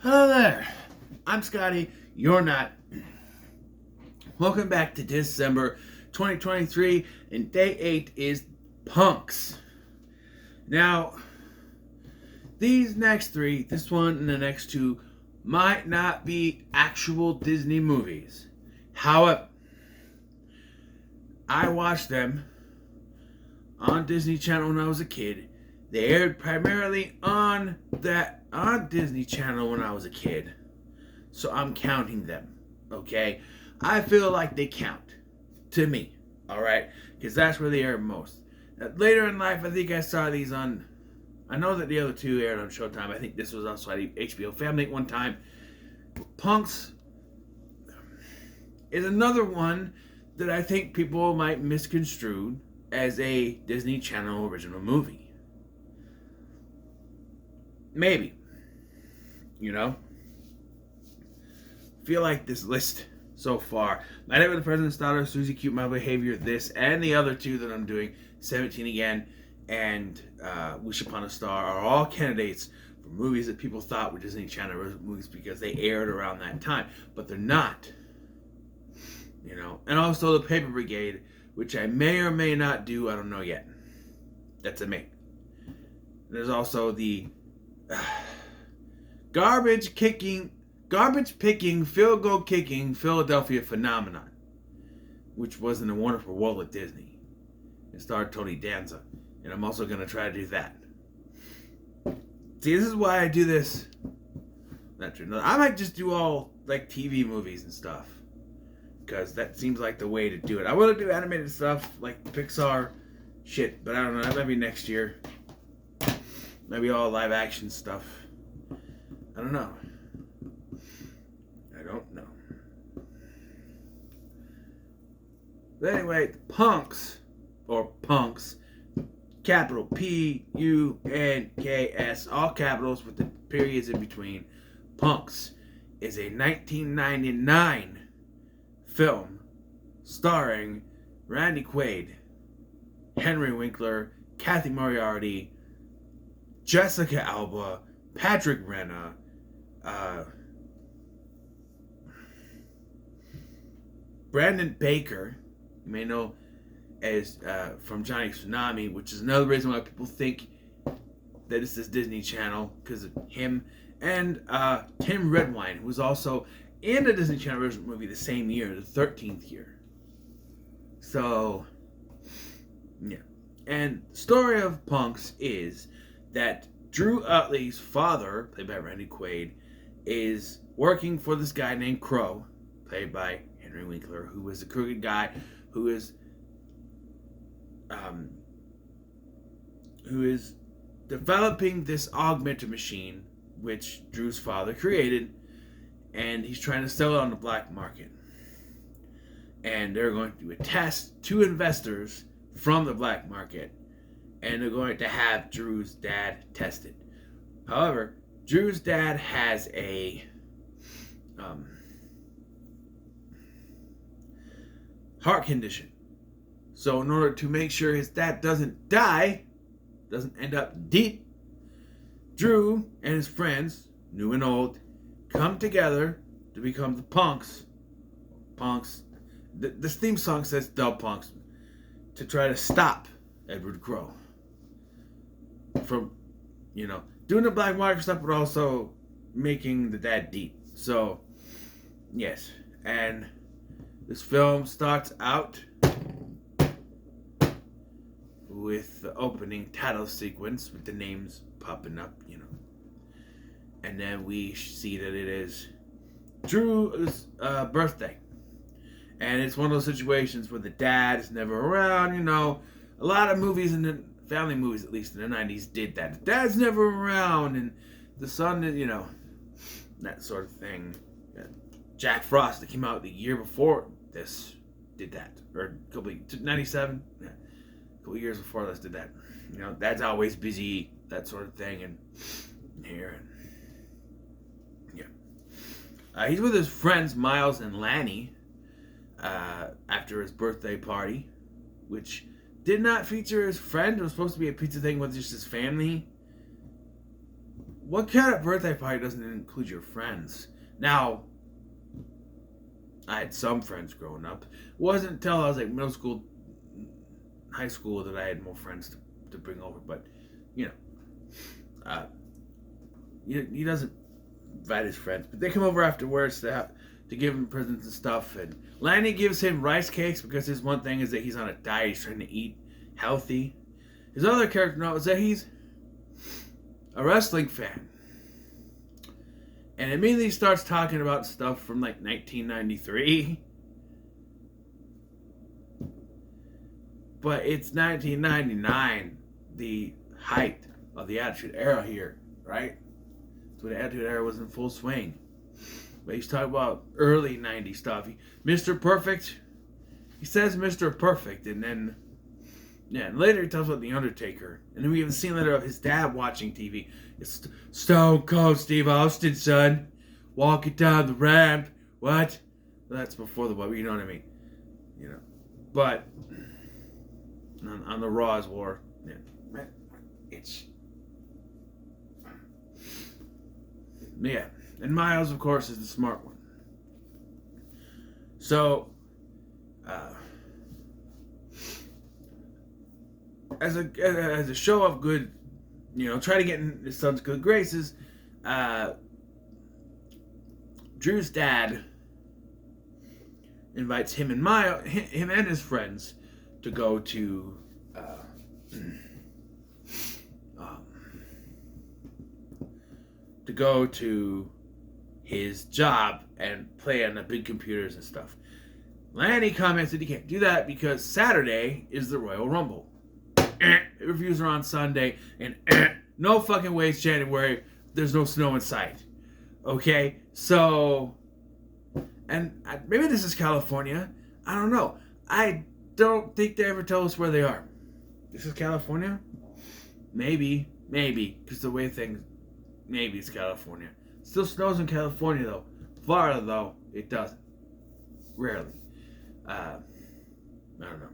Hello there. I'm Scotty. You're not. Welcome back to Dis-Cember 2023, and day 8 is Punks. Now, these next 3, this one and the next 2, might not be actual Disney movies. However, I watched them on Disney Channel when I was a kid. They aired primarily on Disney Channel when I was a kid. So I'm counting them, okay? I feel like they count to me, alright? Because that's where they air most. Later in life, I think I saw these on... I know that the other 2 aired on Showtime. I think this was also on HBO Family at one time. Punks is another one that I think people might misconstrue as a Disney Channel original movie. Maybe. You know? Feel like this list so far. My Date with the President's Daughter, Susie Cute, My Behavior, this, and the other 2 that I'm doing, 17 Again, and Wish Upon a Star, are all candidates for movies that people thought were Disney Channel movies because they aired around that time. But they're not. You know? And also The Paper Brigade, which I may or may not do, I don't know yet. That's a may. There's also the garbage picking, field goal kicking Philadelphia phenomenon, which was in a Wonderful World at Disney. It starred Tony Danza, and I'm also going to try to do that. See, this is why I do this. Not true. No, I might just do all like TV movies and stuff, because that seems like the way to do it. I want to do animated stuff like Pixar shit, but I don't know. That might be next year. Maybe all live action stuff. I don't know. But anyway, Punks, capital P.U.N.K.S, all capitals with the periods in between. Punks is a 1999 film starring Randy Quaid, Henry Winkler, Kathy Moriarty, Jessica Alba, Patrick Renna, Brandon Baker, you may know as from Johnny Tsunami, which is another reason why people think that it's this Disney Channel, because of him, and Tim Redwine, who was also in the Disney Channel original movie the same year, the 13th year. So, yeah. And the story of Punks is that Drew Utley's father, played by Randy Quaid, is working for this guy named Crow, played by Henry Winkler, who is a crooked guy who is developing this augmented machine which Drew's father created, and he's trying to sell it on the black market. And they're going to do a test to investors from the black market, and they're going to have Drew's dad tested. However, Drew's dad has a heart condition. So in order to make sure his dad doesn't die, doesn't end up deep, Drew and his friends, new and old, come together to become the Punks. This theme song says the Punks, to try to stop Edward Crowe from, doing the black market stuff, but also making the dad deep. So, yes. And this film starts out with the opening title sequence with the names popping up, And then we see that it is Drew's birthday. And it's one of those situations where the dad is never around, A lot of movies, in the family movies, at least in the 90s, did that. The dad's never around, and the son is, that sort of thing. Jack Frost, that came out the year before this, did that. Or a couple of, 97? Yeah. A couple of years before this did that. Dad's always busy, that sort of thing, and here, yeah. He's with his friends, Miles and Lanny, after his birthday party, which did not feature his friend. It was supposed to be a pizza thing with just his family. what kind of birthday party doesn't include your friends? Now, I had some friends growing up. It wasn't until I was like middle school, high school that I had more friends to bring over. But, you know, he doesn't invite his friends. But they come over afterwards to give him presents and stuff. And Lanny gives him rice cakes because his one thing is that he's on a diet. He's trying to eat healthy. His other character note is that he's a wrestling fan. And immediately starts talking about stuff from like 1993. But it's 1999, the height of the Attitude Era here, right? So the Attitude Era was in full swing. But he's talking about early 90s stuff. Mr. Perfect. He says Mr. Perfect, and then and later he talks about The Undertaker. And then we have a scene later of his dad watching TV. It's Stone Cold Steve Austin, son. Walking down the ramp. What? That's before the you know what I mean. You know. But on the Raw's War, it's and Miles, of course, is the smart one. So, as a show of good, try to get in his son's good graces, Drew's dad invites him and his friends to go to his job and play on the big computers and stuff. Lanny comments that he can't do that because Saturday is the Royal Rumble. Reviews are on Sunday, and no fucking way it's January. There's no snow in sight. Okay, so, and maybe this is California. I don't know. I don't think they ever tell us where they are. This is California? Maybe, because the way things, maybe it's California. Still snows in California though. Florida though, it doesn't. Rarely. I don't know.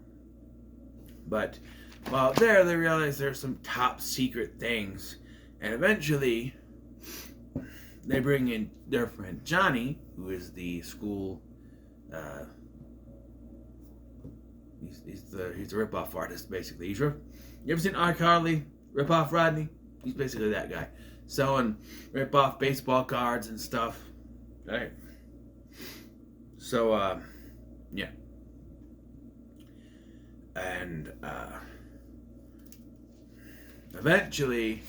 But while there, they realize there's some top secret things, and eventually they bring in their friend Johnny, who is the school. He's the rip-off artist, basically. You ever seen iCarly rip-off Rodney? He's basically that guy, selling rip-off baseball cards and stuff. Right. So yeah. And eventually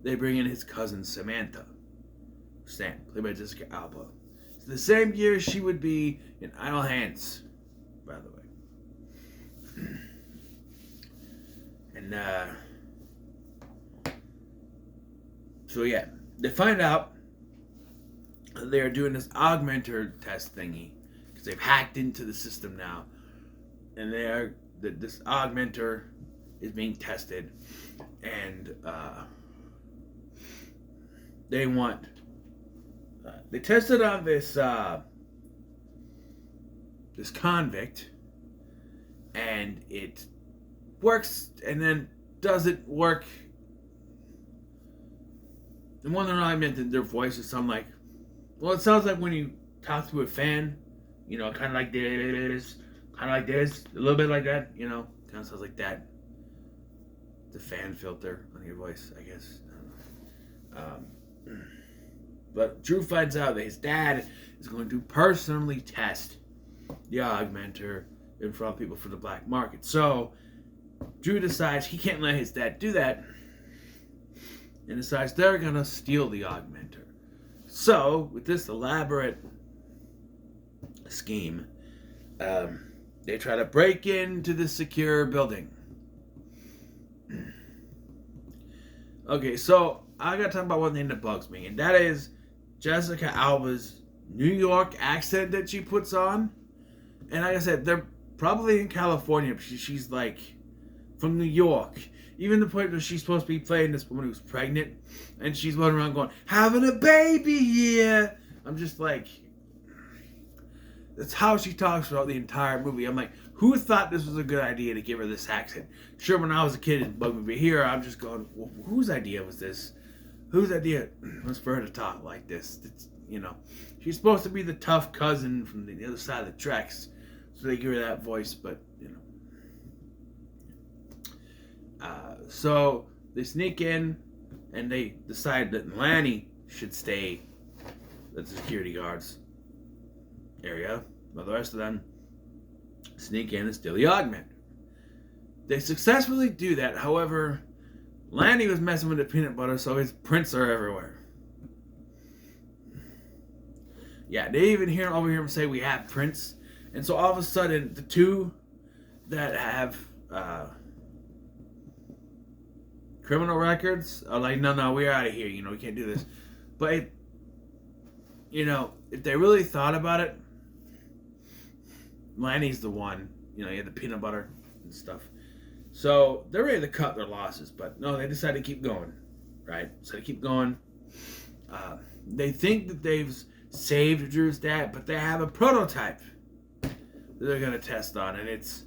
they bring in his cousin Samantha Stan, played by Jessica Alba. It's the same year she would be in Idle Hands, by the way. And so yeah, they find out that they're doing this augmenter test thingy because they've hacked into the system now, and this augmenter is being tested, and they tested on this convict, and it works and then doesn't work. And one of them augmented their voices sound like, well, it sounds like when you talk to a fan, kind of like this, a little bit like that, kind of sounds like that. The fan filter on your voice, I guess. I don't know. But Drew finds out that his dad is going to personally test the augmenter in front of people for the black market. So Drew decides he can't let his dad do that, and decides they're going to steal the augmenter. So, with this elaborate scheme, they try to break into the secure building. Okay, so I gotta talk about one thing that bugs me, and that is Jessica Alba's New York accent that she puts on. And like I said, they're probably in California, but she's like from New York. Even the point where she's supposed to be playing this woman who's pregnant, and she's running around going, having a baby here. I'm just like, that's how she talks throughout the entire movie. I'm like, who thought this was a good idea to give her this accent? Sure, when I was a kid, it bugged me, but here I'm just going, well, whose idea was this? whose idea was for her to talk like this? She's supposed to be the tough cousin from the other side of the tracks, so they give her that voice. But so they sneak in, and they decide that Lanny should stay at the security guards area, while the rest of them sneak in and steal the augment. They successfully do that. However, Lanny was messing with the peanut butter, so his prints are everywhere. Yeah, they even overhear him say, "We have prints," and so all of a sudden, the two that have criminal records are like, "No, we're out of here. We can't do this." But if they really thought about it, Lanny's the one. He had the peanut butter and stuff. So they're ready to cut their losses, but no, they decide to keep going, right? So they keep going. They think that they've saved Drew's dad, but they have a prototype that they're gonna test on, and it's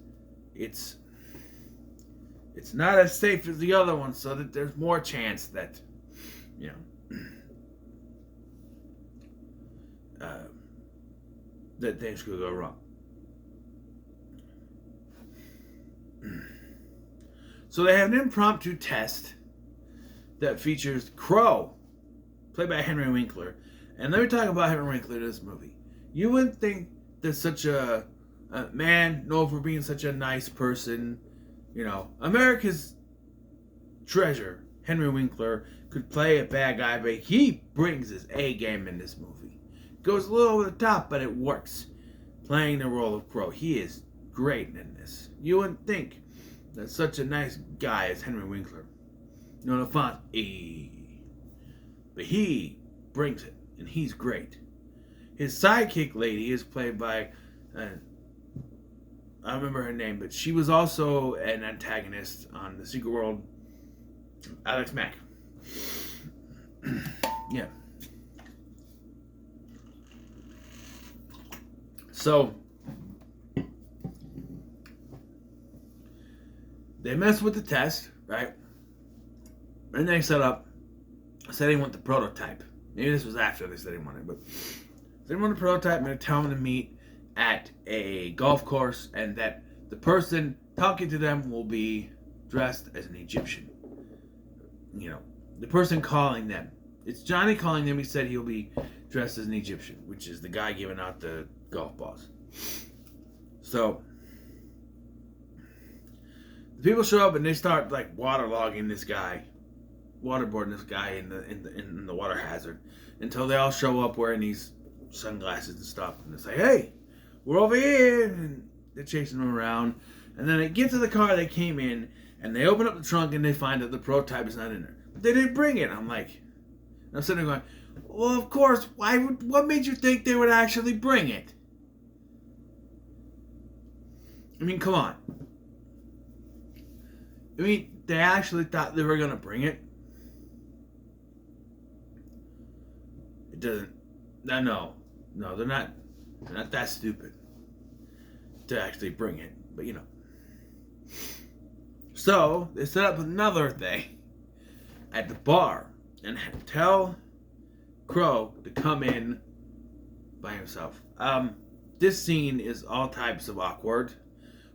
not as safe as the other one, so that there's more chance that that things could go wrong. So they have an impromptu test that features Crow, played by Henry Winkler. And let me talk about Henry Winkler in this movie. You wouldn't think that such a man known for being such a nice person, America's treasure, Henry Winkler, could play a bad guy, but he brings his A game in this movie. Goes a little over the top, but it works. Playing the role of Crow. He is great in this. You wouldn't think that such a nice guy as Henry Winkler. The font E. But he brings it, and he's great. His sidekick lady is played by, I don't remember her name, but she was also an antagonist on The Secret World, Alex Mack. Yeah. So, they mess with the test, right? And they said they want the prototype. Maybe this was after they said they wanted it, but they want the prototype, and they tell them to meet at a golf course, and that the person talking to them will be dressed as an Egyptian. The person calling them. It's Johnny calling them. He said he'll be dressed as an Egyptian, which is the guy giving out the golf balls. So the people show up and they start waterboarding this guy in the water hazard until they all show up wearing these sunglasses and stuff, and they say, "Hey, we're over here," and they're chasing them around. And then they get to the car they came in, and they open up the trunk and they find that the prototype is not in there. But they didn't bring it. I'm sitting there going, well, of course. What made you think they would actually bring it? Come on. They actually thought they were going to bring it. It doesn't. No, they're not that stupid to actually bring it. But So they set up another thing at the bar and tell Crow to come in by himself. This scene is all types of awkward.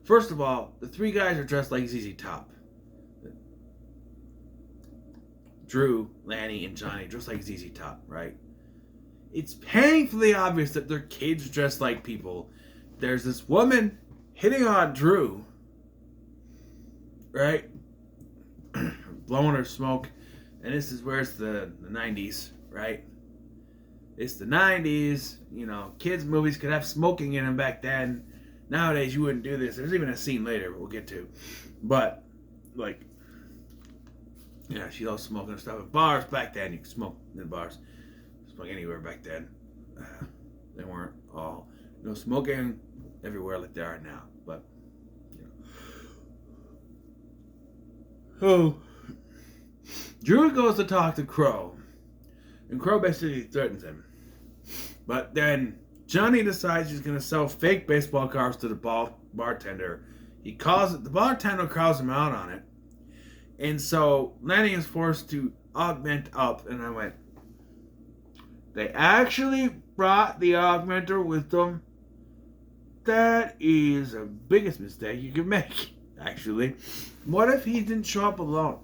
First of all, the three guys are dressed like ZZ Top. Drew, Lanny, and Johnny dressed like ZZ Top, right? It's painfully obvious that they're kids dressed like people. There's this woman hitting on Drew, right? Blowing her smoke. And this is where it's the 90s, right? It's the 90s. Kids' movies could have smoking in them back then. Nowadays, you wouldn't do this. There's even a scene later we'll get to. But, she's all smoking and stuff. In bars back then, you could smoke in bars. Smoke anywhere back then. They weren't all, smoking everywhere like they are now. But, Oh. Drew goes to talk to Crow. And Crow basically threatens him. But then Johnny decides he's going to sell fake baseball cards to the bartender. The bartender calls him out on it. And so Lanny is forced to augment up, and I went, they actually brought the augmenter with them? That is the biggest mistake you could make, actually. What if he didn't show up alone?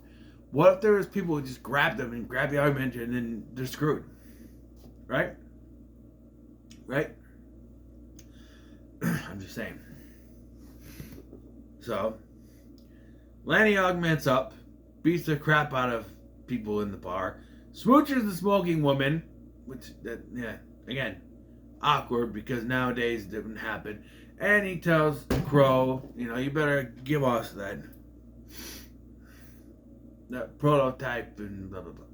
What if there was people who just grabbed them and grabbed the augmenter and then they're screwed? Right? Right? I'm just saying. So, Lanny augments up, beats the crap out of people in the bar, smooches the smoking woman, which, again, awkward because nowadays it didn't happen. And he tells Crow, you better give us that prototype and blah, blah, blah.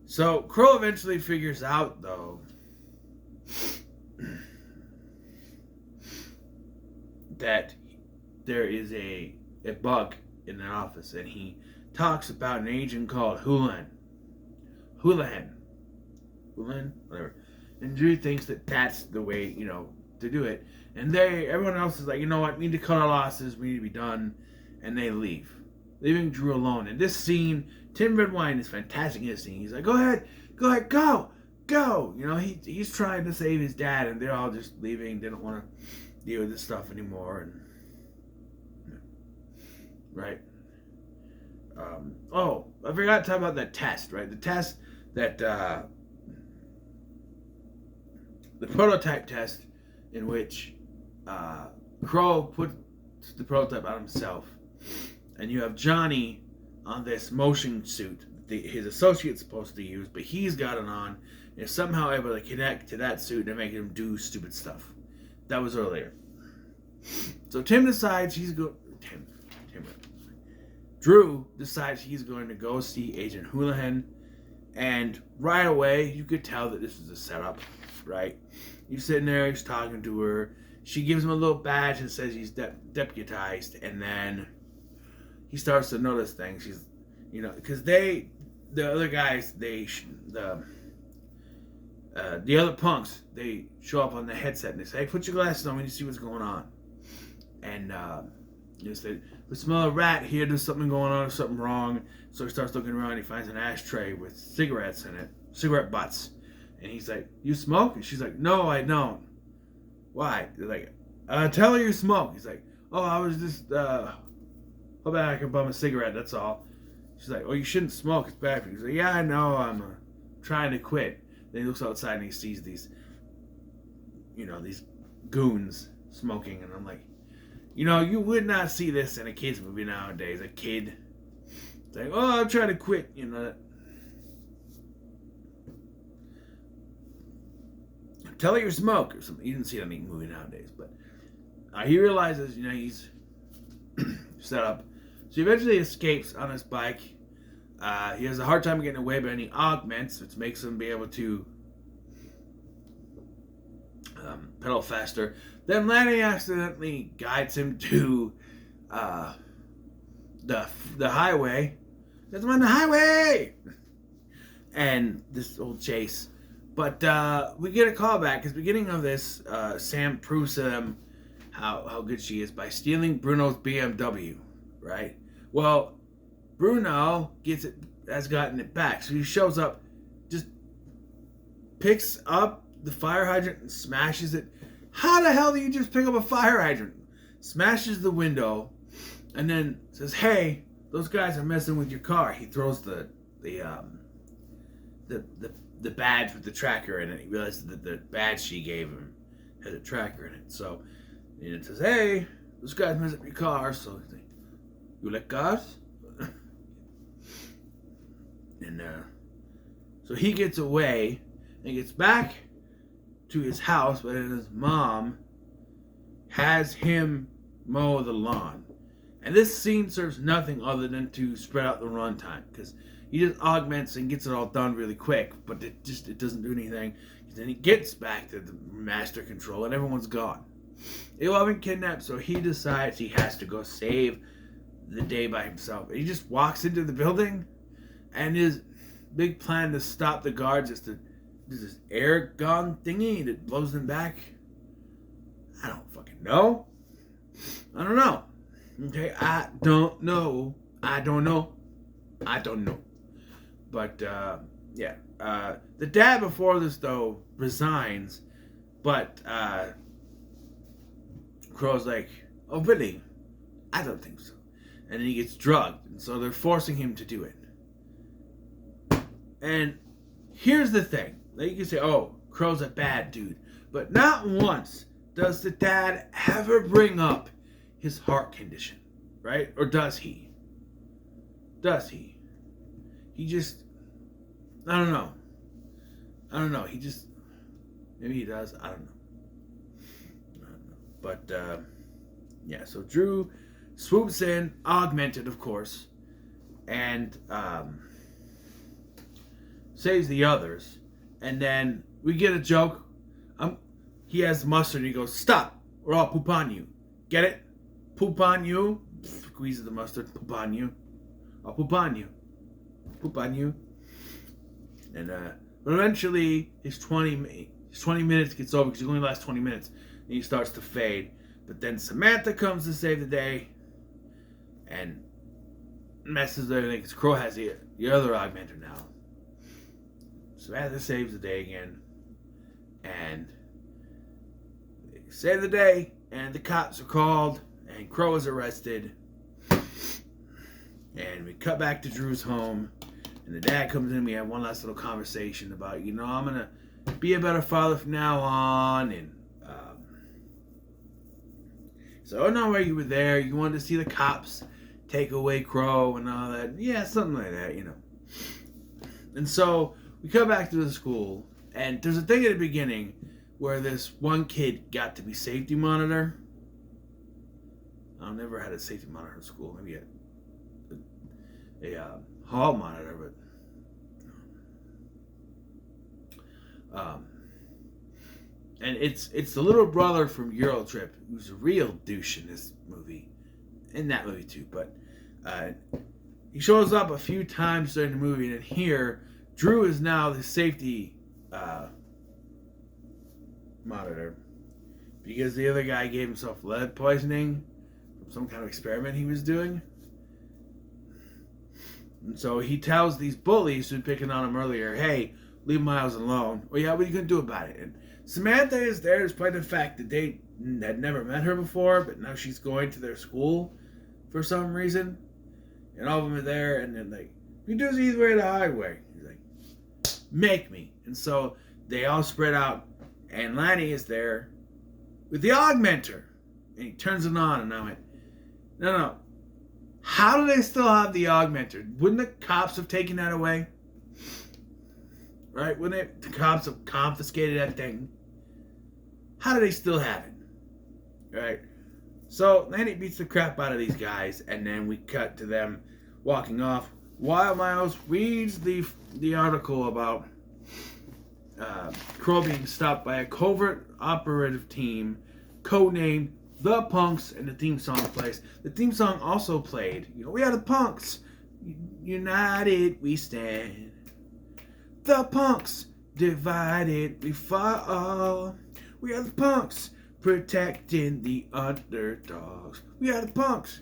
So, Crow eventually figures out, though, that there is a bug in the office, and he talks about an agent called Houlihan, whatever. And Drew thinks that that's the way, to do it. And everyone else is like, you know what, we need to cut our losses, we need to be done, and they leave, leaving Drew alone. And this scene, Tim Redwine is fantastic in this scene. He's like, go ahead, go. He's trying to save his dad, and they're all just leaving. They don't want to deal with this stuff anymore. And right. I forgot to talk about that test, right? The test that the prototype test in which Crow puts the prototype on himself, and you have Johnny on this motion suit his associate's supposed to use, but he's got it on and is somehow able to connect to that suit and make him do stupid stuff. That was earlier. So Tim decides Drew decides he's going to go see Agent Houlihan, and right away you could tell that this is a setup, right? He's sitting there, he's talking to her. She gives him a little badge and says he's deputized, and then he starts to notice things. He's, because the other guys, the other punks, they show up on the headset and they say, hey, put your glasses on, we need to see what's going on. And they say, we smell a rat here, there's something going on, there's something wrong. So he starts looking around, he finds an ashtray with cigarettes in it, cigarette butts. And he's like, you smoke? And she's like, no, I don't. Why? They're like, tell her you smoke. He's like, oh, I was just hoping I could bum a cigarette, that's all. She's like, oh, you shouldn't smoke, it's bad for you. He's like, yeah, I know, I'm trying to quit. Then he looks outside and he sees these, these goons smoking. And I'm like, you would not see this in a kid's movie nowadays. A kid saying, oh, I'm trying to quit, tell her you smoke or something. You didn't see it in any movie nowadays, but he realizes, he's set up. So he eventually escapes on his bike. He has a hard time getting away, but then he augments, which makes him be able to pedal faster. Then Lanny accidentally guides him to the highway. That's on the highway! And this old chase. But we get a callback, because beginning of this, Sam proves to them how good she is by stealing Bruno's BMW, right? Well, Bruno has gotten it back, so he shows up, just picks up the fire hydrant and smashes it. How the hell do you just pick up a fire hydrant? Smashes the window, and then says, hey, those guys are messing with your car. He throws the badge with the tracker in it. He realizes that the badge she gave him has a tracker in it. So it says, hey, those guys messed up your car. So he's like, you like cars? And so he gets away and gets back to his house, but then his mom has him mow the lawn. And this scene serves nothing other than to spread out the runtime, because he just augments and gets it all done really quick, but it doesn't do anything. Then he gets back to the master control and everyone's gone. They've all been kidnapped, so he decides he has to go save the day by himself. And he just walks into the building, and his big plan to stop the guards is to do this air gun thingy that blows them back. I don't fucking know. I don't know. Okay, I don't know. But yeah, the dad before this though resigns, but Crow's like, "Oh, really? I don't think so." And then he gets drugged, and so they're forcing him to do it. And here's the thing: like, you can say, "Oh, Crow's a bad dude," but not once does the dad ever bring up his heart condition, right? Or does he? Does he? He just, I don't know. I don't know. He just, maybe he does. I don't know. But yeah, so Drew swoops in, augmented, of course, and saves the others. And then we get a joke. He has mustard and he goes, "Stop, or I'll poop on you." Get it? Poop on you. Squeezes the mustard. Poop on you. I'll poop on you. Poop on you. And but eventually his 20 minutes gets over because he only lasts 20 minutes. And he starts to fade. But then Samantha comes to save the day and messes everything because Crow has the other augmenter now. Samantha saves the day again. And they save the day. And the cops are called. And Crow is arrested. And we cut back to Drew's home. And the dad comes in and we have one last little conversation about, I'm going to be a better father from now on. And so, "Oh, no, you were there. You wanted to see the cops take away Crow and all that." Yeah, something like that, And so we come back to the school. And there's a thing at the beginning where this one kid got to be safety monitor. I've never had a safety monitor in school. Maybe a hall monitor, but and it's the little brother from Eurotrip who's a real douche in this movie, in that movie too. But he shows up a few times during the movie, and here Drew is now the safety monitor because the other guy gave himself lead poisoning from some kind of experiment he was doing. And so he tells these bullies who'd been picking on him earlier, "Hey, leave Miles alone." "Oh yeah, what are you going to do about it?" And Samantha is there despite the fact that they had never met her before, but now she's going to their school for some reason. And all of them are there, and then like, "We do this either way the highway." He's like, "Make me." And so they all spread out, and Lanny is there with the augmenter. And he turns it on, and I went, No. How do they still have the augmenter? Wouldn't the cops have taken that away? Right? Wouldn't the cops have confiscated that thing? How do they still have it? Right? So Lanny beats the crap out of these guys, and then we cut to them walking off while Miles reads the article about Crow being stopped by a covert operative team codenamed The Punks, and the theme song plays. The theme song also played. We are the Punks. United we stand. The Punks. Divided we fall. We are the Punks. Protecting the underdogs. We are the Punks.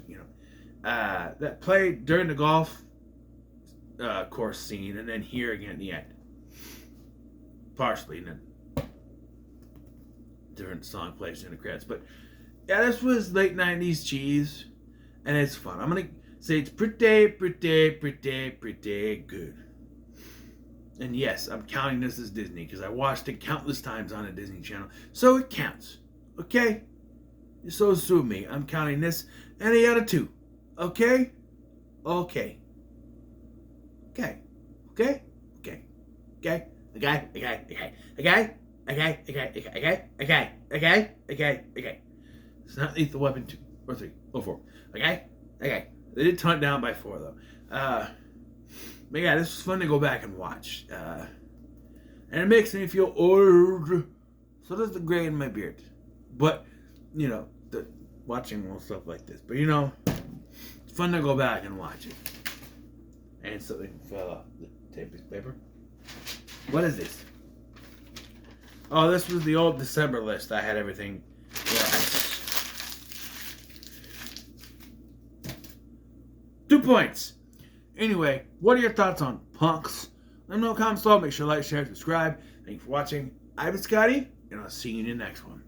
That played during the golf course scene, and then here again at the end. Partially, and then different song plays in the credits. But yeah, this was late 90s cheese, and it's fun. I'm going to say it's pretty good. And yes, I'm counting this as Disney, because I watched it countless times on a Disney Channel. So it counts. Okay? So sue me. I'm counting this any out of 2. Okay? Okay. Okay. Okay? Okay. Okay? Okay. It's not Lethal Weapon 2 or 3 or 4. Okay? They did tone it down by 4 though. But yeah, this was fun to go back and watch. And it makes me feel old. So does the gray in my beard. But, the watching more stuff like this. But it's fun to go back and watch it. And something fell off the tape piece of paper. What is this? Oh, this was the old Dis-Cember list. I had everything. Yeah. 2 points. Anyway, what are your thoughts on punks? Let me know in the comments below. Make sure to like, share, subscribe. Thank you for watching. I've been Scotty, and I'll see you in the next one.